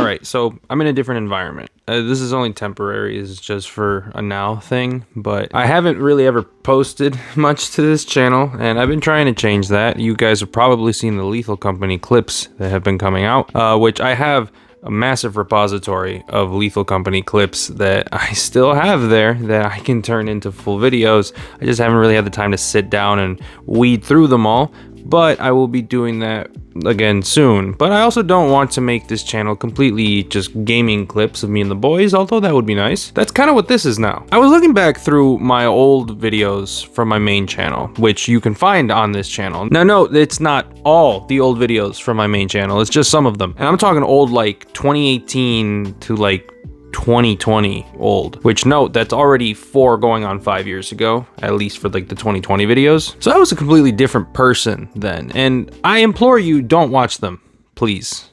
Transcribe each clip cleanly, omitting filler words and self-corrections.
right. So I'm in a different environment. This is only temporary. It's just for a now thing. But I haven't really ever posted much to this channel, and I've been trying to change that. You guys have probably seen the Lethal Company clips that have been coming out, which I have a massive repository of Lethal Company clips that I still have there that I can turn into full videos. I just haven't really had the time to sit down and weed through them all, but I will be doing that again soon. But I also don't want to make this channel completely just gaming clips of me and the boys, although that would be nice. That's kind of what this is now. I was looking back through my old videos from my main channel, which you can find on this channel. Now note, it's not all the old videos from my main channel, it's just some of them. And I'm talking old like 2018 to like 2020 old, which note, that's already 4 going on 5 years ago, at least for like the 2020 videos. So I was a completely different person then, and I implore you, don't watch them, please.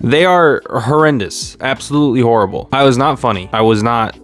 They are horrendous, absolutely horrible. I was not funny. I was not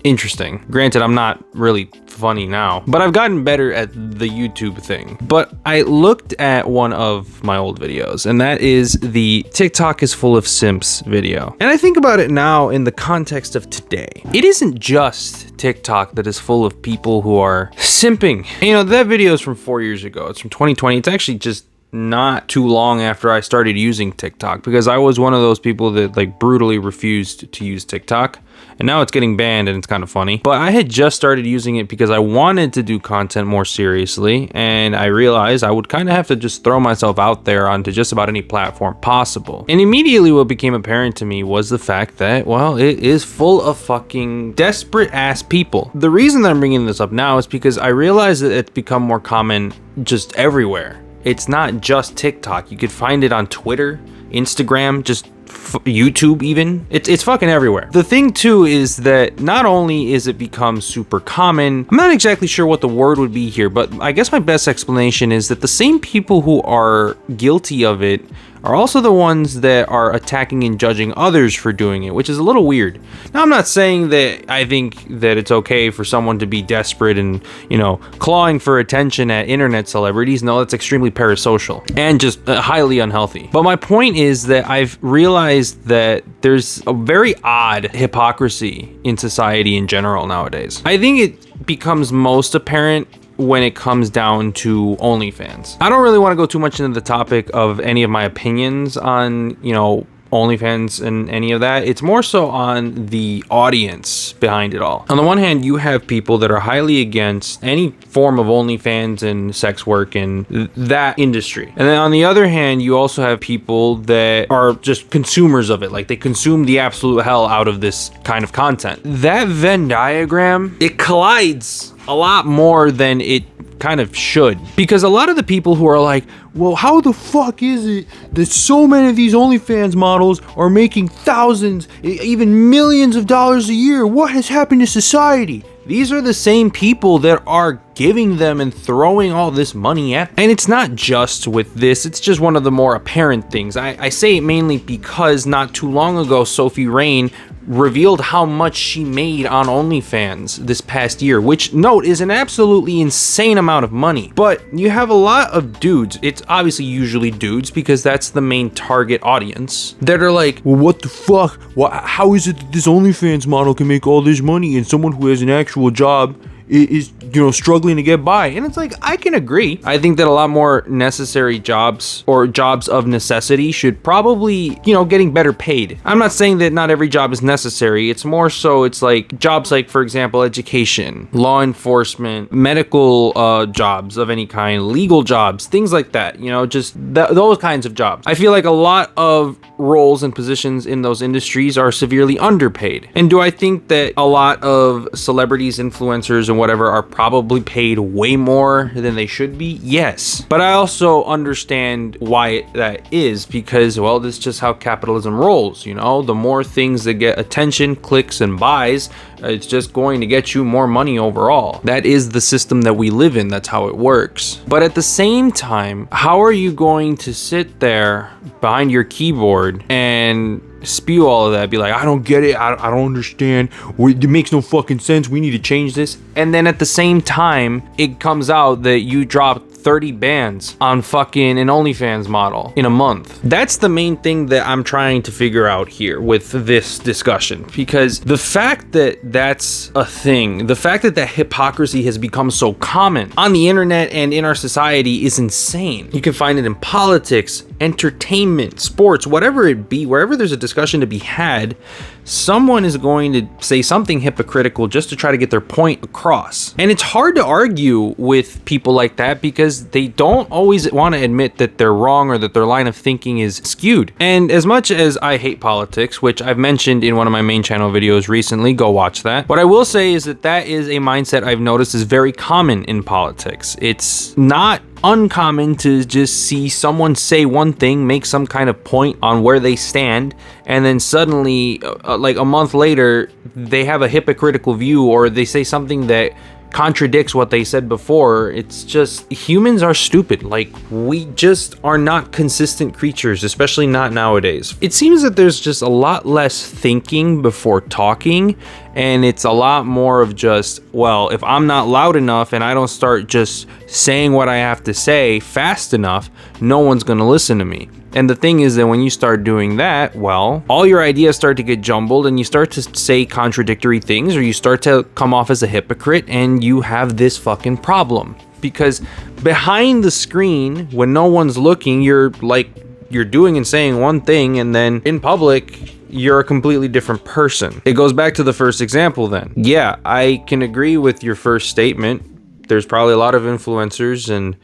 interesting. Granted, I'm not really funny now, but I've gotten better at the YouTube thing. But I looked at one of my old videos, and that is the TikTok is full of simps video. And I think about it now in the context of today. It isn't just TikTok that is full of people who are simping. You know, that video is from 4 years ago. It's from 2020. It's actually just not too long after I started using TikTok, because I was one of those people that like brutally refused to use TikTok, and now it's getting banned and it's kind of funny. But I had just started using it because I wanted to do content more seriously, and I realized I would kind of have to just throw myself out there onto just about any platform possible. And immediately what became apparent to me was the fact that, well, it is full of fucking desperate ass people. The reason that I'm bringing this up now is because I realized that it's become more common just everywhere. It's not just TikTok. You could find it on Twitter, Instagram, just YouTube even. It's fucking everywhere. The thing too is that not only is it become super common, I'm not exactly sure what the word would be here, but I guess my best explanation is that the same people who are guilty of it are also the ones that are attacking and judging others for doing it, which is a little weird. Now, I'm not saying that I think that it's okay for someone to be desperate and, you know, clawing for attention at internet celebrities. No, that's extremely parasocial and just highly unhealthy. But my point is that I've realized that there's a very odd hypocrisy in society in general nowadays. I think it becomes most apparent when it comes down to OnlyFans. I don't really want to go too much into the topic of any of my opinions on, you know, OnlyFans and any of that. It's more so on the audience behind it all. On the one hand, you have people that are highly against any form of OnlyFans and sex work and that industry. And then on the other hand, you also have people that are just consumers of it. Like, they consume the absolute hell out of this kind of content. That Venn diagram, it collides a lot more than it kind of should, because a lot of the people who are like, well, how the fuck is it that so many of these OnlyFans models are making thousands, even millions of dollars a year? What has happened to society? These are the same people that are giving them and throwing all this money at. And it's not just with this, it's just one of the more apparent things. I say it mainly because not too long ago, Sophie Rain revealed how much she made on OnlyFans this past year, which, note, is an absolutely insane amount of money. But you have a lot of dudes, it's obviously usually dudes because that's the main target audience, that are like, well, what the fuck? How is it that this OnlyFans model can make all this money and someone who has an actual job is, you know, struggling to get by? And it's like, I can agree. I think that a lot more necessary jobs or jobs of necessity should probably, you know, getting better paid. I'm not saying that not every job is necessary. It's more so, it's like jobs like, for example, education, law enforcement, medical jobs of any kind, legal jobs, things like that, you know, just those kinds of jobs. I feel like a lot of roles and positions in those industries are severely underpaid. And do I think that a lot of celebrities, influencers, and whatever are probably paid way more than they should be? Yes. But I also understand why that is, because, well, this is just how capitalism rolls, you know? The more things that get attention, clicks, and buys, it's just going to get you more money overall. That is the system that we live in. That's how it works. But at the same time, how are you going to sit there behind your keyboard and spew all of that, be like, I don't get it, I don't understand, it makes no fucking sense, we need to change this, and then at the same time it comes out that you dropped 30 bands on fucking an OnlyFans model in a month. That's the main thing that I'm trying to figure out here with this discussion, because the fact that that's a thing, the fact that hypocrisy has become so common on the internet and in our society is insane. You can find it in politics, entertainment, sports, whatever it be. Wherever there's a discussion to be had, someone is going to say something hypocritical just to try to get their point across. And it's hard to argue with people like that because they don't always want to admit that they're wrong or that their line of thinking is skewed. And as much as I hate politics, which I've mentioned in one of my main channel videos recently, go watch that. What I will say is that that is a mindset I've noticed is very common in politics. It's not uncommon to just see someone say one thing, make some kind of point on where they stand, and then suddenly like a month later they have a hypocritical view, or they say something that contradicts what they said before. It's just, humans are stupid. Like, we just are not consistent creatures, especially not nowadays. It seems that there's just a lot less thinking before talking, and it's a lot more of just, well, if I'm not loud enough and I don't start just saying what I have to say fast enough, no one's gonna listen to me. And the thing is that when you start doing that, well, all your ideas start to get jumbled and you start to say contradictory things, or you start to come off as a hypocrite, and you have this fucking problem. Because behind the screen, when no one's looking, you're doing and saying one thing, and then in public, you're a completely different person. It goes back to the first example then. Yeah, I can agree with your first statement. There's probably a lot of influencers and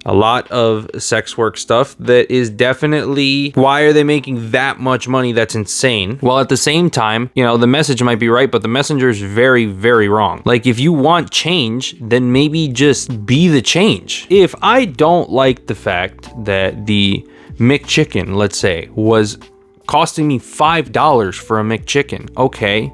a lot of sex work stuff that is definitely, why are they making that much money? That's insane. While at the same time, you know, the message might be right, but the messenger is very, very wrong. Like, if you want change, then maybe just be the change. If I don't like the fact that the McChicken, let's say, was costing me $5 for a McChicken, okay,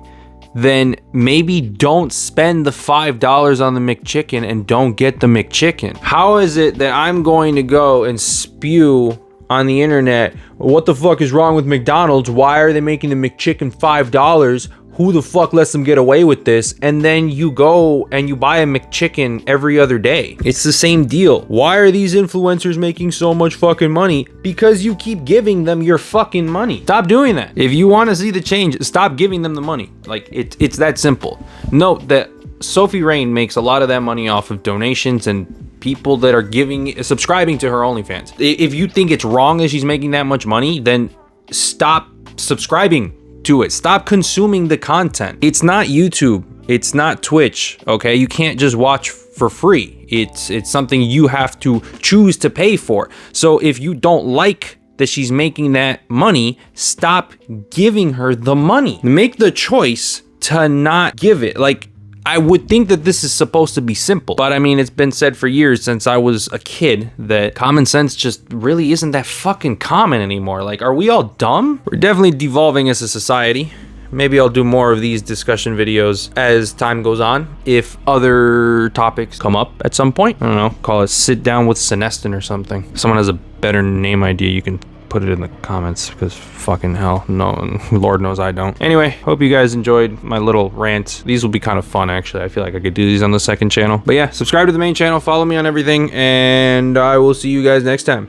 then maybe don't spend the $5 on the McChicken and don't get the McChicken. How is it that I'm going to go and spew on the internet, what the fuck is wrong with McDonald's? Why are they making the McChicken $5? Who the fuck lets them get away with this? And then you go and you buy a McChicken every other day. It's the same deal. Why are these influencers making so much fucking money? Because you keep giving them your fucking money. Stop doing that. If you want to see the change, stop giving them the money. Like, it's that simple. Note that Sophie Rain makes a lot of that money off of donations and people that are subscribing to her OnlyFans. If you think it's wrong that she's making that much money, then stop subscribing to it. Stop consuming the content. It's not YouTube. It's not Twitch. Okay, you can't just watch for free. It's something you have to choose to pay for. So if you don't like that she's making that money, stop giving her the money. Make the choice to not give it. Like, I would think that this is supposed to be simple, but I mean, it's been said for years since I was a kid that common sense just really isn't that fucking common anymore. Like, are we all dumb? We're definitely devolving as a society. Maybe I'll do more of these discussion videos as time goes on. If other topics come up at some point, I don't know, call it Sit Down with Senestin or something. If someone has a better name idea, you can put it in the comments, because fucking hell, no, Lord knows I don't. Anyway, hope you guys enjoyed my little rant. These will be kind of fun, actually. I feel like I could do these on the second channel. But yeah, subscribe to the main channel, follow me on everything, and I will see you guys next time.